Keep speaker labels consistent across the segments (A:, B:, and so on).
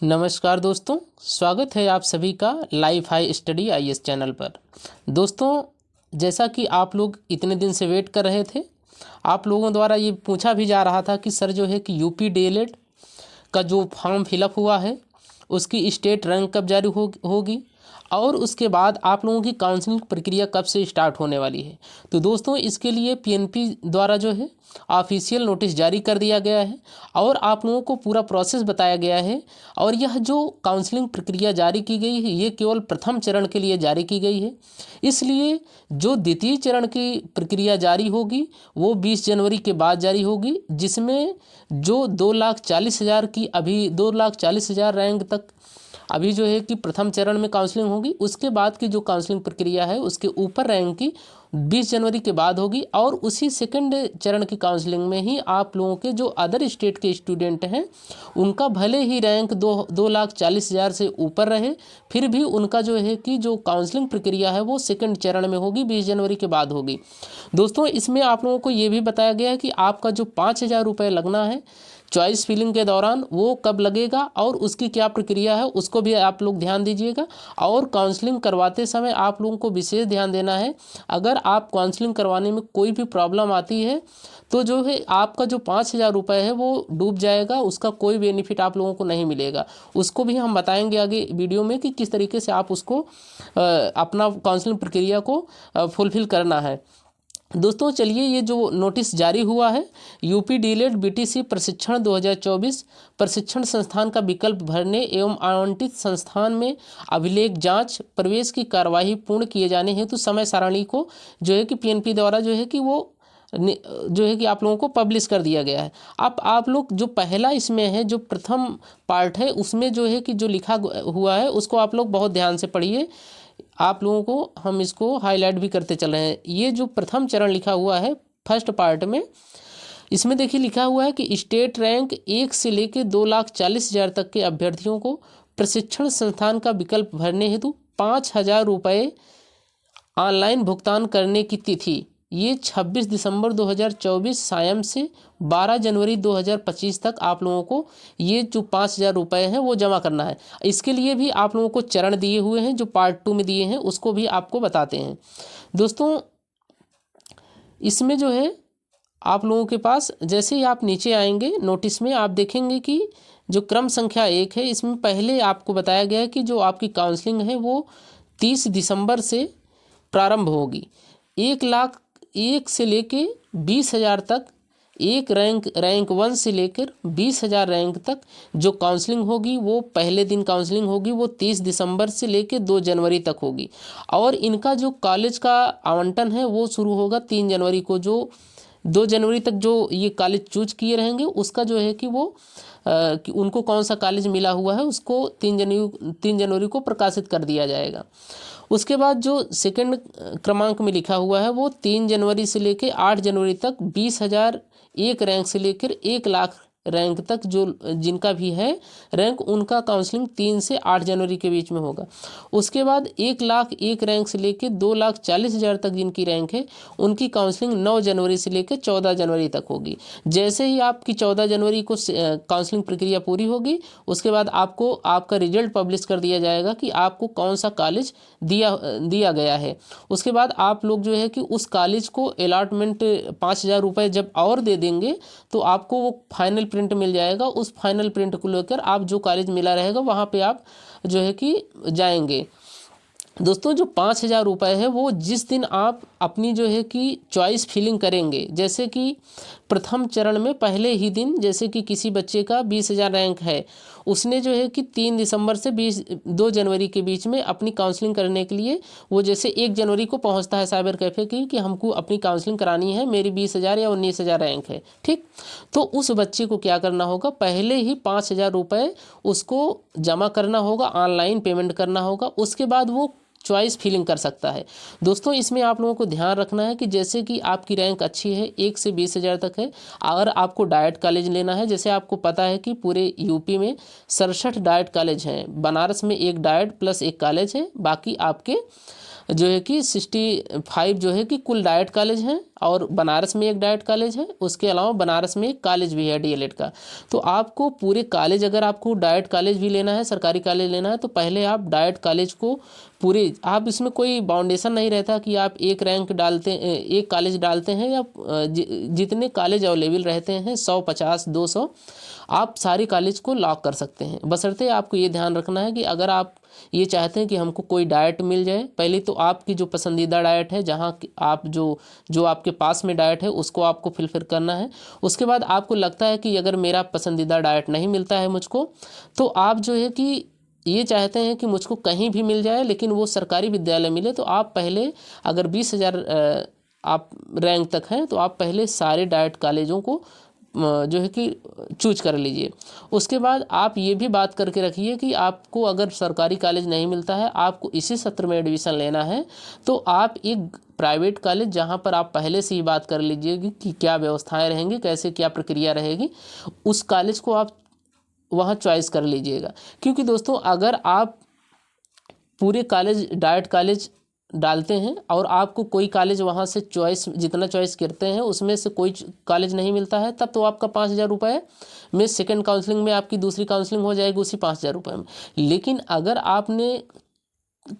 A: नमस्कार दोस्तों, स्वागत है आप सभी का life high study IAS channel पर। दोस्तों, जैसा कि आप लोग इतने दिन से वेट कर रहे थे, आप लोगों द्वारा ये पूछा भी जा रहा था कि सर जो है कि यूपी डीएलएड का जो फॉर्म फिलअप हुआ है उसकी स्टेट रैंक कब जारी होगी और उसके बाद आप लोगों की काउंसलिंग प्रक्रिया कब से स्टार्ट होने वाली है। तो दोस्तों, इसके लिए पीएनपी द्वारा जो है ऑफिशियल नोटिस जारी कर दिया गया है और आप लोगों को पूरा प्रोसेस बताया गया है। और यह जो काउंसलिंग प्रक्रिया जारी की गई है ये केवल प्रथम चरण के लिए जारी की गई है, इसलिए जो द्वितीय चरण की प्रक्रिया जारी होगी वो 20 जनवरी के बाद जारी होगी, जिसमें जो 2,40,000 की अभी 2,40,000 रैंक तक अभी जो है कि प्रथम चरण में काउंसलिंग होगी, उसके बाद की जो काउंसलिंग प्रक्रिया है उसके ऊपर रैंक की 20 जनवरी के बाद होगी। और उसी सेकंड चरण की काउंसलिंग में ही आप लोगों के जो अदर स्टेट के स्टूडेंट हैं उनका भले ही रैंक 2,40,000 से ऊपर रहे, फिर भी उनका जो है कि जो काउंसलिंग प्रक्रिया है वो सेकंड चरण में होगी, 20 जनवरी के बाद होगी। दोस्तों, इसमें आप लोगों को ये भी बताया गया है कि आपका जो 5,000 रुपये लगना है चॉइस फिलिंग के दौरान वो कब लगेगा और उसकी क्या प्रक्रिया है उसको भी आप लोग ध्यान दीजिएगा। और काउंसलिंग करवाते समय आप लोगों को विशेष ध्यान देना है, अगर आप काउंसलिंग करवाने में कोई भी प्रॉब्लम आती है तो जो है आपका जो 5,000 रुपये है वो डूब जाएगा, उसका कोई बेनिफिट आप लोगों को नहीं मिलेगा। उसको भी हम बताएंगे आगे वीडियो में कि किस तरीके से आप उसको अपना काउंसलिंग प्रक्रिया को फुलफिल करना है। दोस्तों, चलिए, ये जो नोटिस जारी हुआ है यूपी डीएलएड बीटीसी प्रशिक्षण 2024 प्रशिक्षण संस्थान का विकल्प भरने एवं आवंटित संस्थान में अभिलेख जांच प्रवेश की कार्यवाही पूर्ण किए जाने हेतु समय सारणी को जो है कि पीएनपी द्वारा जो है कि वो जो है कि आप लोगों को पब्लिश कर दिया गया है। अब आप लोग जो पहला इसमें है जो प्रथम पार्ट है उसमें जो है कि जो लिखा हुआ है उसको आप लोग बहुत ध्यान से पढ़िए। आप लोगों को हम इसको हाईलाइट भी करते चल रहे हैं। ये जो प्रथम चरण लिखा हुआ है फर्स्ट पार्ट में, इसमें देखिए लिखा हुआ है कि स्टेट रैंक 1 से लेकर 2,40,000 तक के अभ्यर्थियों को प्रशिक्षण संस्थान का विकल्प भरने हेतु 5,000 रुपये ऑनलाइन भुगतान करने की तिथि ये 26 दिसंबर 2024 सायं से 12 जनवरी 2025 तक आप लोगों को ये जो 5,000 रुपये हैं वो जमा करना है। इसके लिए भी आप लोगों को चरण दिए हुए हैं, जो पार्ट 2 में दिए हैं उसको भी आपको बताते हैं। दोस्तों, इसमें जो है आप लोगों के पास जैसे ही आप नीचे आएंगे नोटिस में आप देखेंगे कि जो क्रम संख्या 1 है इसमें पहले आपको बताया गया है कि जो आपकी काउंसलिंग है वो 30 दिसंबर से प्रारंभ होगी। 1,01,000 से लेके 20,000 तक एक रैंक 1 से लेकर 20,000 रैंक तक जो काउंसलिंग होगी वो पहले दिन काउंसलिंग होगी वो 30 दिसंबर से लेकर 2 जनवरी तक होगी। और इनका जो कॉलेज का आवंटन है वो शुरू होगा 3 जनवरी को। जो 2 जनवरी तक जो ये कॉलेज चूज किए रहेंगे उसका जो है कि वो कि उनको कौन सा कॉलेज मिला हुआ है उसको 3 जनवरी को प्रकाशित कर दिया जाएगा। उसके बाद जो सेकंड क्रमांक में लिखा हुआ है वो 3 जनवरी से लेकर 8 जनवरी तक 20,000 एक रैंक से लेकर 1,00,000 रैंक तक जो जिनका भी है रैंक उनका काउंसलिंग 3 से 8 जनवरी के बीच में होगा। उसके बाद 1,00,000 एक रैंक से लेकर 2,40,000 तक जिनकी रैंक है उनकी काउंसलिंग 9 जनवरी से लेकर 14 जनवरी तक होगी। जैसे ही आपकी 14 जनवरी को काउंसलिंग प्रक्रिया पूरी होगी उसके बाद आपको आपका रिजल्ट पब्लिश कर दिया जाएगा कि आपको कौन सा कॉलेज दिया गया है। उसके बाद आप लोग जो है कि उस कॉलेज को अलॉटमेंट 5,000 रुपये जब और दे देंगे तो आपको वो फाइनल प्रिंट मिल जाएगा। उस फाइनल प्रिंट को लेकर आप जो कॉलेज मिला रहेगा वहाँ पे आप जो है कि जाएंगे। दोस्तों, जो 5,000 रुपये है वो जिस दिन आप अपनी जो है कि चॉइस फिलिंग करेंगे, जैसे कि प्रथम चरण में पहले ही दिन जैसे कि किसी बच्चे का 20,000 रैंक है, उसने जो है कि 3 दिसंबर से 2 जनवरी के बीच में अपनी काउंसलिंग करने के लिए वो जैसे 1 जनवरी को पहुंचता है साइबर कैफ़े की कि हमको अपनी काउंसलिंग करानी है, मेरी 20,000 या 19,000 रैंक है, ठीक। तो उस बच्चे को क्या करना होगा, पहले ही 5,000 रुपये उसको जमा करना होगा, ऑनलाइन पेमेंट करना होगा। उसके बाद वो चॉइस फिलिंग कर सकता है। दोस्तों, इसमें आप लोगों को ध्यान रखना है कि जैसे कि आपकी रैंक अच्छी है 1 से 20,000 तक है, अगर आपको डाइट कॉलेज लेना है, जैसे आपको पता है कि पूरे यूपी में 67 डाइट कॉलेज हैं, बनारस में एक डाइट प्लस एक कॉलेज है, बाकी आपके जो है कि 65 जो है कि कुल डाइट कॉलेज हैं, और बनारस में एक डाइट कॉलेज है, उसके अलावा बनारस में एक कॉलेज भी है डीएलएड का। तो आपको पूरे कॉलेज, अगर आपको डाइट कॉलेज भी लेना है, सरकारी कॉलेज लेना है, तो पहले आप डाइट कॉलेज को पूरे, आप इसमें कोई बाउंडेशन नहीं रहता कि आप एक रैंक डालते, एक कॉलेज डालते हैं, या जितने कॉलेज अवेलेबल रहते हैं 100, 50, 200, आप सारे कॉलेज को लॉक कर सकते हैं। बशर्ते आपको ये ध्यान रखना है कि अगर आप ये चाहते हैं कि हमको कोई डाइट मिल जाए, पहले तो आपकी जो पसंदीदा डाइट है, जहाँ आप जो आपके पास में डाइट है उसको आपको फिलफिल करना है। उसके बाद आपको लगता है कि अगर मेरा पसंदीदा डाइट नहीं मिलता है मुझको, तो आप जो है कि ये चाहते हैं कि मुझको कहीं भी मिल जाए लेकिन वो सरकारी विद्यालय मिले, तो आप पहले, अगर 20,000 आप रैंक तक हैं, तो आप पहले सारे डाइट कॉलेजों को जो है कि चूज कर लीजिए। उसके बाद आप ये भी बात करके रखिए कि आपको अगर सरकारी कॉलेज नहीं मिलता है, आपको इसी सत्र में एडमिशन लेना है, तो आप एक प्राइवेट कॉलेज, जहाँ पर आप पहले से ही बात कर लीजिए कि क्या व्यवस्थाएं रहेंगी, कैसे क्या प्रक्रिया रहेगी, उस कॉलेज को आप वहाँ चॉइस कर लीजिएगा। क्योंकि दोस्तों, अगर आप पूरे कॉलेज डाइट कॉलेज डालते हैं और आपको कोई कॉलेज वहाँ से चॉइस, जितना चॉइस करते हैं उसमें से कोई कॉलेज नहीं मिलता है, तब तो आपका 5,000 रुपये में सेकंड काउंसलिंग में आपकी दूसरी काउंसलिंग हो जाएगी उसी 5,000 रुपये में। लेकिन अगर आपने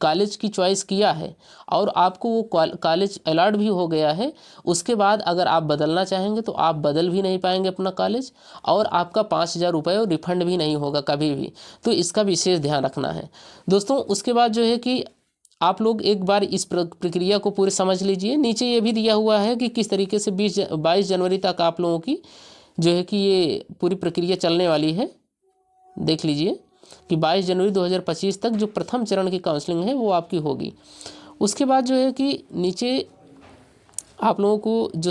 A: कॉलेज की चॉइस किया है और आपको वो कॉलेज अलॉट भी हो गया है, उसके बाद अगर आप बदलना चाहेंगे तो आप बदल भी नहीं पाएंगे अपना कॉलेज, और आपका 5,000 रुपये रिफंड भी नहीं होगा कभी भी। तो इसका विशेष ध्यान रखना है दोस्तों। उसके बाद जो है कि आप लोग एक बार इस प्रक्रिया को पूरे समझ लीजिए। नीचे ये भी दिया हुआ है कि किस तरीके से 22 जनवरी तक आप लोगों की जो है कि ये पूरी प्रक्रिया चलने वाली है। देख लीजिए कि 22 जनवरी 2025 तक जो प्रथम चरण की काउंसलिंग है वो आपकी होगी। उसके बाद जो है कि नीचे आप लोगों को जो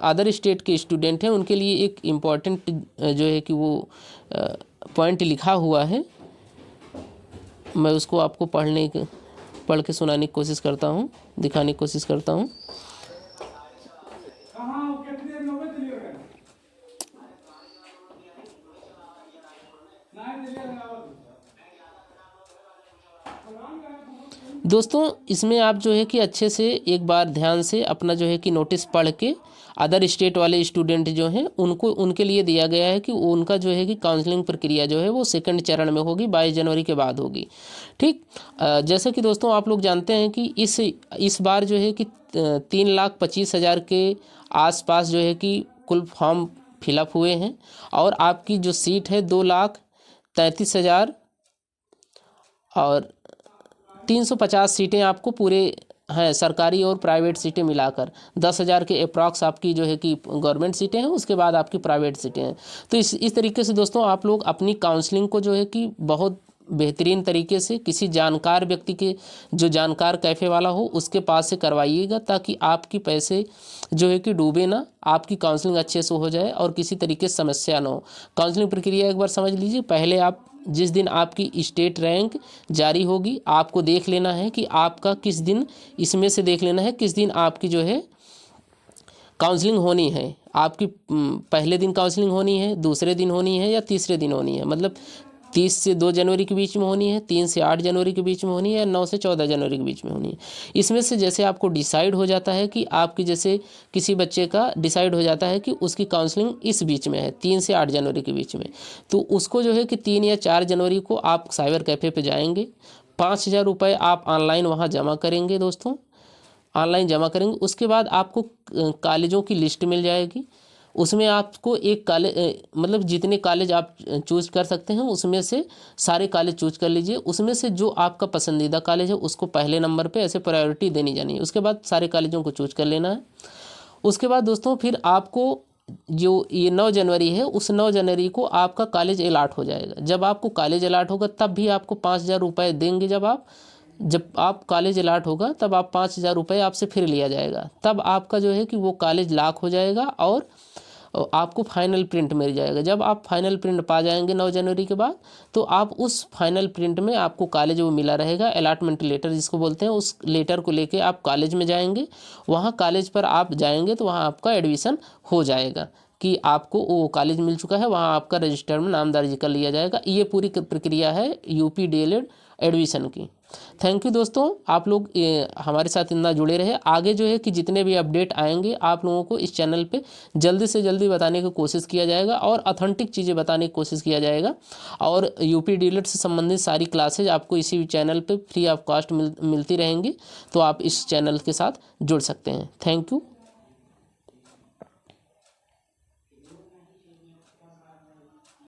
A: अदर स्टेट के स्टूडेंट हैं उनके लिए एक इम्पॉर्टेंट जो है कि वो पॉइंट लिखा हुआ है, मैं उसको आपको पढ़ के सुनाने की कोशिश करता हूँ, दिखाने की कोशिश करता हूँ। दोस्तों, इसमें आप जो है कि अच्छे से एक बार ध्यान से अपना जो है कि नोटिस पढ़ के, अदर स्टेट वाले स्टूडेंट जो हैं उनको, उनके लिए दिया गया है कि उनका जो है कि काउंसलिंग प्रक्रिया जो है वो सेकंड चरण में होगी, 22 जनवरी के बाद होगी। ठीक, जैसे कि दोस्तों आप लोग जानते हैं कि इस बार जो है कि 3,25,000 के आसपास जो है कि कुल फॉर्म फिलअप हुए हैं, और आपकी जो सीट है 2,33,000 और 350 सीटें आपको पूरे हैं, सरकारी और प्राइवेट सीटें मिलाकर 10,000 के अप्रॉक्स आपकी जो है कि गवर्नमेंट सीटें हैं, उसके बाद आपकी प्राइवेट सीटें हैं। तो इस तरीके से दोस्तों आप लोग अपनी काउंसलिंग को जो है कि बहुत बेहतरीन तरीके से किसी जानकार व्यक्ति के, जो जानकार कैफ़े वाला हो, उसके पास से करवाइएगा, ताकि आपकी पैसे जो है कि डूबे ना, आपकी काउंसलिंग अच्छे से हो जाए और किसी तरीके से समस्या ना हो। काउंसलिंग प्रक्रिया एक बार समझ लीजिए। पहले आप, जिस दिन आपकी स्टेट रैंक जारी होगी, आपको देख लेना है कि आपका किस दिन, इसमें से देख लेना है किस दिन आपकी जो है काउंसलिंग होनी है। आपकी पहले दिन काउंसलिंग होनी है, दूसरे दिन होनी है, या तीसरे दिन होनी है। मतलब 30 से 2 जनवरी के बीच में होनी है, 3 से 8 जनवरी के बीच में होनी है, या 9 से 14 जनवरी के बीच में होनी है। इसमें से जैसे आपको डिसाइड हो जाता है कि आपकी, जैसे किसी बच्चे का डिसाइड हो जाता है कि उसकी काउंसलिंग इस बीच में है, 3 से 8 जनवरी के बीच में, तो उसको जो है कि 3 या 4 जनवरी को आप साइबर कैफ़े पे जाएंगे, 5,000 रुपये आप ऑनलाइन वहाँ जमा करेंगे दोस्तों, ऑनलाइन जमा करेंगे। उसके बाद आपको कॉलेजों की लिस्ट मिल जाएगी। उसमें आपको एक कॉलेज, मतलब जितने कॉलेज आप चूज़ कर सकते हैं उसमें से सारे कॉलेज चूज कर लीजिए। उसमें से जो आपका पसंदीदा कॉलेज है उसको पहले नंबर पे ऐसे प्रायोरिटी देनी जानी है। उसके बाद सारे कॉलेजों को चूज कर लेना है। उसके बाद दोस्तों फिर आपको जो ये 9 जनवरी है, उस 9 जनवरी को आपका कॉलेज अलॉट हो जाएगा। जब आपको कॉलेज अलॉट होगा तब भी आपको 5,000 रुपये देंगे। जब आप कॉलेज अलॉट होगा तब आप 5,000 रुपये आपसे फिर लिया जाएगा। तब आपका जो है कि वो कॉलेज लॉक हो जाएगा और आपको फाइनल प्रिंट मिल जाएगा। जब आप फाइनल प्रिंट पा जाएंगे 9 जनवरी के बाद, तो आप उस फाइनल प्रिंट में आपको कॉलेज वो मिला रहेगा, अलॉटमेंट लेटर जिसको बोलते हैं। उस लेटर को लेके आप कॉलेज में जाएंगे। वहाँ कॉलेज पर आप जाएंगे तो वहाँ आपका एडमिशन हो जाएगा कि आपको वो कॉलेज मिल चुका है, वहाँ आपका रजिस्टर में नाम दर्ज कर लिया जाएगा। ये पूरी प्रक्रिया है यूपी डीएलएड एडमिशन की। थैंक यू दोस्तों, आप लोग हमारे साथ इतना जुड़े रहे। आगे जो है कि जितने भी अपडेट आएंगे आप लोगों को इस चैनल पे जल्दी से जल्दी बताने की कोशिश किया जाएगा और ऑथेंटिक चीज़ें बताने की कोशिश किया जाएगा। और यूपी डीएलएड से संबंधित सारी क्लासेज आपको इसी चैनल पे फ्री ऑफ कॉस्ट मिलती रहेंगी, तो आप इस चैनल के साथ जुड़ सकते हैं। Thank you.